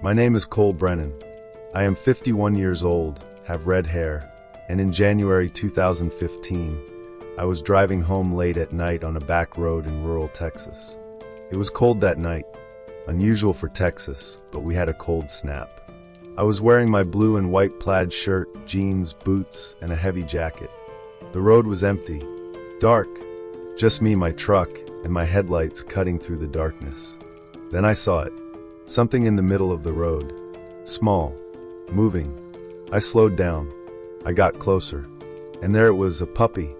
My name is Cole Brennan. I am 51 years old, have red hair, and in January 2015, I was driving home late at night on a back road in rural Texas. It was cold that night, unusual for Texas, but we had a cold snap. I was wearing my blue and white plaid shirt, jeans, boots, and a heavy jacket. The road was empty, dark, just me, my truck, and my headlights cutting through the darkness. Then I saw it. Something in the middle of the road. Small. Moving. I slowed down. I got closer. And there it was, a puppy.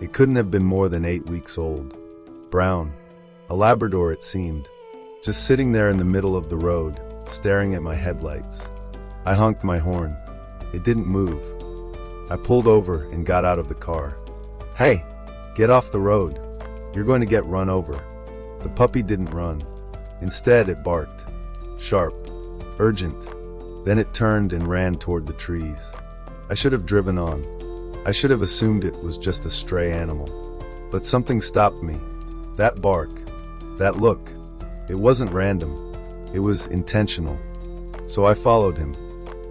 It couldn't have been more than 8 weeks old. Brown. A Labrador, it seemed. Just sitting there in the middle of the road, staring at my headlights. I honked my horn. It didn't move. I pulled over and got out of the car. Hey! Get off the road. You're going to get run over. The puppy didn't run. Instead, it barked. Sharp. Urgent. Then it turned and ran toward the trees. I should have driven on. I should have assumed it was just a stray animal. But something stopped me. That bark. That look. It wasn't random. It was intentional. So I followed him.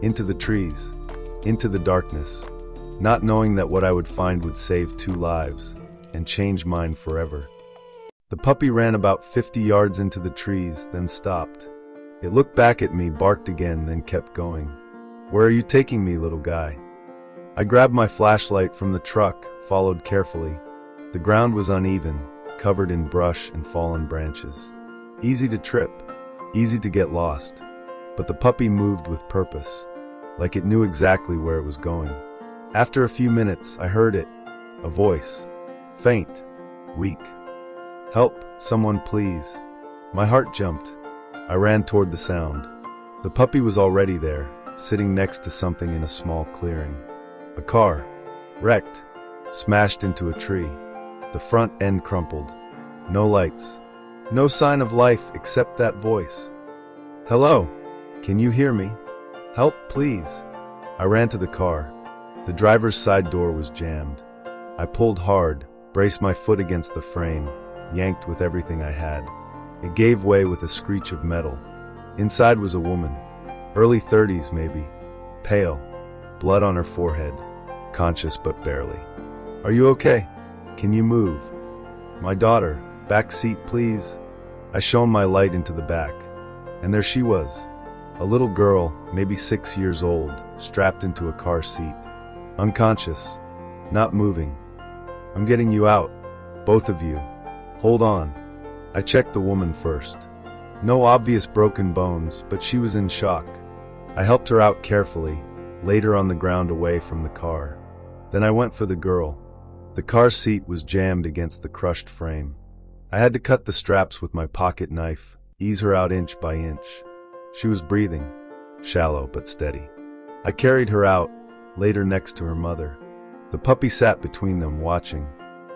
Into the trees. Into the darkness. Not knowing that what I would find would save 2 lives. And change mine forever. The puppy ran about 50 yards into the trees, then stopped. It looked back at me, barked again, then kept going. Where are you taking me, little guy? I grabbed my flashlight from the truck, followed carefully. The ground was uneven, covered in brush and fallen branches. Easy to trip, easy to get lost. But the puppy moved with purpose, like it knew exactly where it was going. After a few minutes, I heard it. A voice. Faint. Weak. Help, someone please. My heart jumped. I ran toward the sound. The puppy was already there, sitting next to something in a small clearing. A car. Wrecked. Smashed into a tree. The front end crumpled. No lights. No sign of life except that voice. Hello? Can you hear me? Help, please. I ran to the car. The driver's side door was jammed. I pulled hard, braced my foot against the frame, yanked with everything I had. It gave way with a screech of metal. Inside was a woman, early 30s maybe, pale, blood on her forehead, conscious but barely. Are you okay? Can you move? My daughter, back seat please. I shone my light into the back, and there she was, a little girl, maybe 6 years old, strapped into a car seat, unconscious, not moving. I'm getting you out, both of you. Hold on. I checked the woman first. No obvious broken bones, but she was in shock. I helped her out carefully, laid her on the ground away from the car. Then I went for the girl. The car seat was jammed against the crushed frame. I had to cut the straps with my pocket knife, ease her out inch by inch. She was breathing, shallow but steady. I carried her out, laid her next to her mother. The puppy sat between them, watching,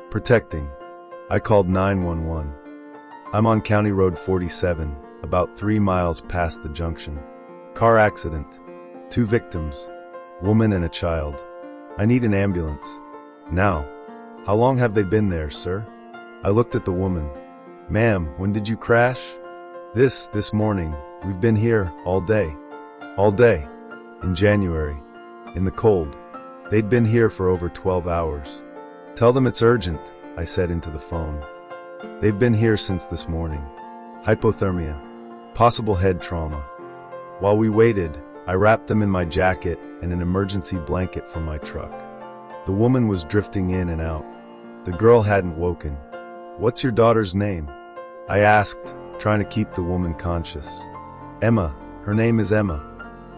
protecting. I called 911. I'm on County Road 47, about 3 miles past the junction. Car accident. 2 victims, woman and a child. I need an ambulance. Now. How long have they been there, sir? I looked at the woman. Ma'am, when did you crash? This morning. We've been here all day. All day. In January. In the cold. They'd been here for over 12 hours. Tell them it's urgent, I said into the phone. They've been here since this morning. Hypothermia. Possible head trauma. While we waited, I wrapped them in my jacket and an emergency blanket from my truck. The woman was drifting in and out. The girl hadn't woken. What's your daughter's name? I asked, trying to keep the woman conscious. Emma. Her name is Emma.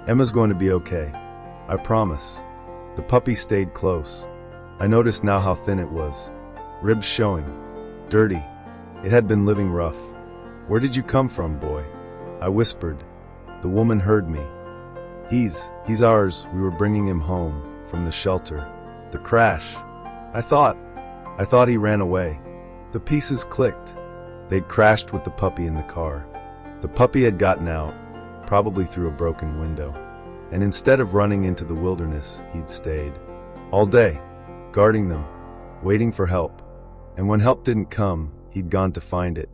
Emma's going to be okay. I promise. The puppy stayed close. I noticed now how thin it was. Ribs showing. Dirty. It had been living rough. Where did you come from, boy? I whispered. The woman heard me. He's ours. We were bringing him home, from the shelter. The crash. I thought he ran away. The pieces clicked. They'd crashed with the puppy in the car. The puppy had gotten out, probably through a broken window. And instead of running into the wilderness, he'd stayed. All day, guarding them, waiting for help. And when help didn't come, he'd gone to find it.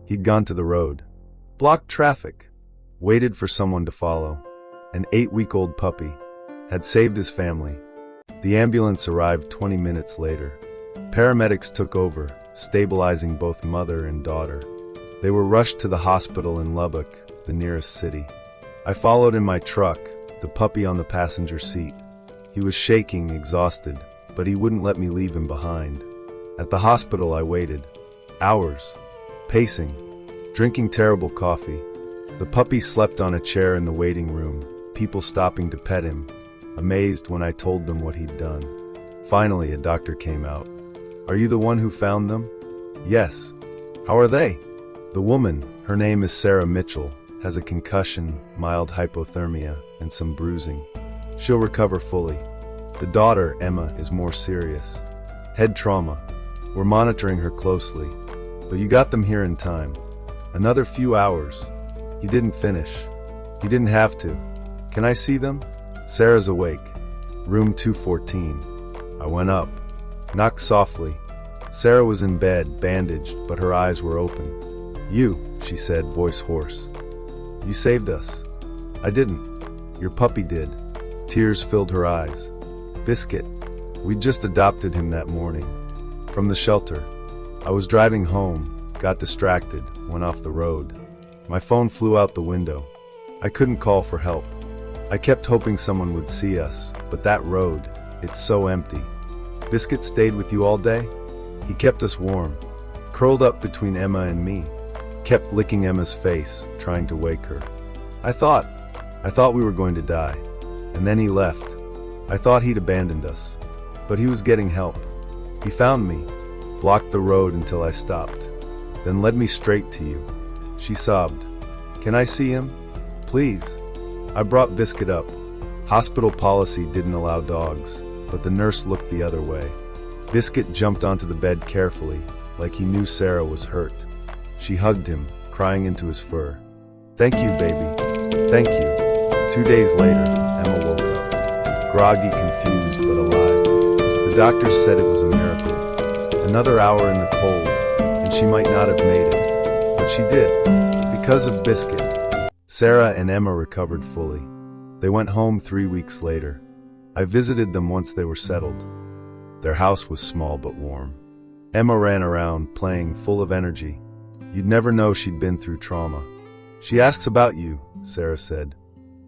He'd gone to the road. Blocked traffic. waited for someone to follow. An 8-week-old puppy had saved his family. The ambulance arrived 20 minutes later. Paramedics took over, stabilizing both mother and daughter. They were rushed to the hospital in Lubbock, the nearest city. I followed in my truck, the puppy on the passenger seat. He was shaking, exhausted, but he wouldn't let me leave him behind. At the hospital, I waited. Hours. Pacing. Drinking terrible coffee. The puppy slept on a chair in the waiting room, people stopping to pet him, amazed when I told them what he'd done. Finally, a doctor came out. "Are you the one who found them?" "Yes." "How are they?" "The woman, her name is Sarah Mitchell, has a concussion, mild hypothermia, and some bruising. She'll recover fully. The daughter, Emma, is more serious. Head trauma. We're monitoring her closely. But you got them here in time. Another few hours." He didn't finish. He didn't have to. "Can I see them?" "Sarah's awake. Room 214. I went up. Knocked softly. Sarah was in bed, bandaged, but her eyes were open. "You," she said, voice hoarse. "You saved us." "I didn't. Your puppy did." Tears filled her eyes. "Biscuit. We'd just adopted him that morning. From the shelter. I was driving home, got distracted, went off the road. My phone flew out the window. I couldn't call for help. I kept hoping someone would see us, but that road, it's so empty." "Biscuit stayed with you all day?" "He kept us warm. Curled up between Emma and me. Kept licking Emma's face, trying to wake her. I thought we were going to die. And then he left. I thought he'd abandoned us. But he was getting help. He found me, blocked the road until I stopped, then led me straight to you." She sobbed. "Can I see him? Please." I brought Biscuit up. Hospital policy didn't allow dogs, but the nurse looked the other way. Biscuit jumped onto the bed carefully, like he knew Sarah was hurt. She hugged him, crying into his fur. "Thank you, baby. Thank you." 2 days later, Emma woke up. Groggy, confused, but alive. The doctors said it was a miracle. Another hour in the cold, and she might not have made it. But she did, because of Biscuit. Sarah and Emma recovered fully. They went home 3 weeks later. I visited them once they were settled. Their house was small but warm. Emma ran around, playing, full of energy. You'd never know she'd been through trauma. "She asks about you," Sarah said.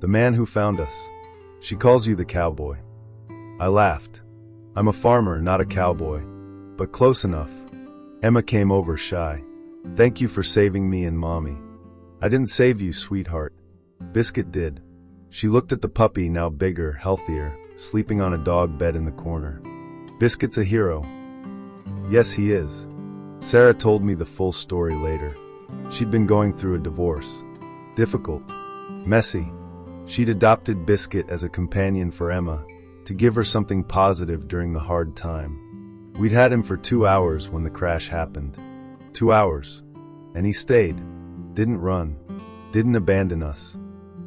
"The man who found us. She calls you the cowboy." I laughed. "I'm a farmer, not a cowboy. But close enough." Emma came over shy. "Thank you for saving me and Mommy." "I didn't save you, sweetheart. Biscuit did." She looked at the puppy, now bigger, healthier, sleeping on a dog bed in the corner. "Biscuit's a hero." "Yes, he is." Sarah told me the full story later. She'd been going through a divorce. Difficult. Messy. She'd adopted Biscuit as a companion for Emma, to give her something positive during the hard time. We'd had him for 2 hours when the crash happened. 2 hours. And he stayed. Didn't run. Didn't abandon us.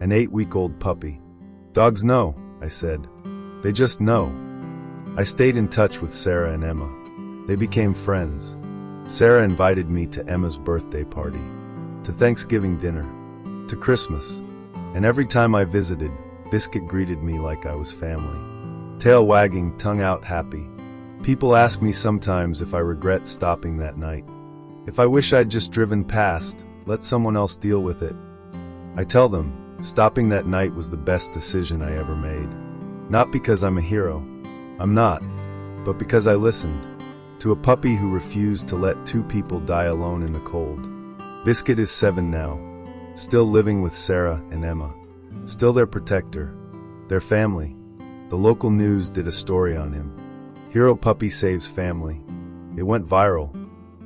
An 8-week-old puppy. "Dogs know," I said. "They just know." I stayed in touch with Sarah and Emma. They became friends. Sarah invited me to Emma's birthday party, to Thanksgiving dinner, to Christmas. And every time I visited, Biscuit greeted me like I was family. Tail wagging, tongue out, happy. People ask me sometimes if I regret stopping that night. If I wish I'd just driven past, let someone else deal with it. I tell them, stopping that night was the best decision I ever made. Not because I'm a hero. I'm not. But because I listened. To a puppy who refused to let 2 people die alone in the cold. Biscuit is 7 now. Still living with Sarah and Emma. Still their protector. Their family. The local news did a story on him. Hero puppy saves family. It went viral.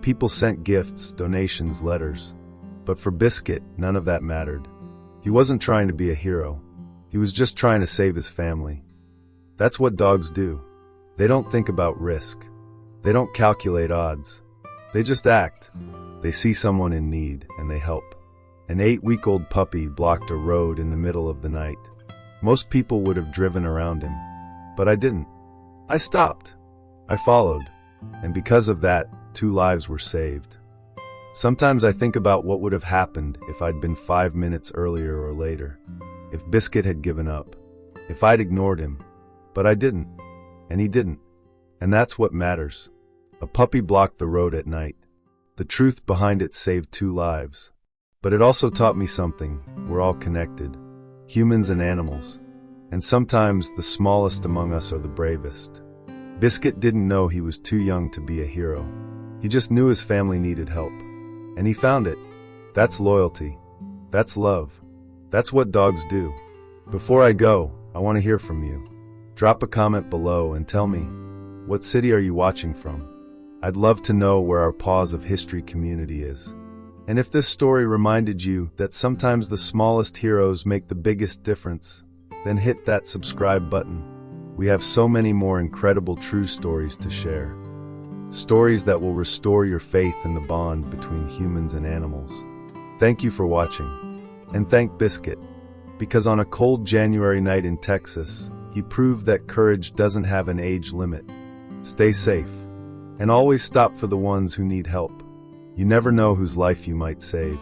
People sent gifts, donations, letters. But for Biscuit, none of that mattered. He wasn't trying to be a hero. He was just trying to save his family. That's what dogs do. They don't think about risk. They don't calculate odds. They just act. They see someone in need, and they help. An 8-week-old puppy blocked a road in the middle of the night. Most people would have driven around him. But I didn't. I stopped. I followed. And because of that, 2 lives were saved. Sometimes I think about what would have happened if I'd been 5 minutes earlier or later, if Biscuit had given up, if I'd ignored him. But I didn't, and he didn't. And that's what matters. A puppy blocked the road at night. The truth behind it saved 2 lives. But it also taught me something. We're all connected, humans and animals. And sometimes the smallest among us are the bravest. Biscuit didn't know he was too young to be a hero. He just knew his family needed help. And he found it. That's loyalty. That's love. That's what dogs do. Before I go, I want to hear from you. Drop a comment below and tell me, what city are you watching from? I'd love to know where our Paws of History community is. And if this story reminded you that sometimes the smallest heroes make the biggest difference, then hit that subscribe button. We have so many more incredible true stories to share. Stories that will restore your faith in the bond between humans and animals. Thank you for watching. And thank Biscuit, because on a cold January night in Texas, he proved that courage doesn't have an age limit. Stay safe, and always stop for the ones who need help. You never know whose life you might save.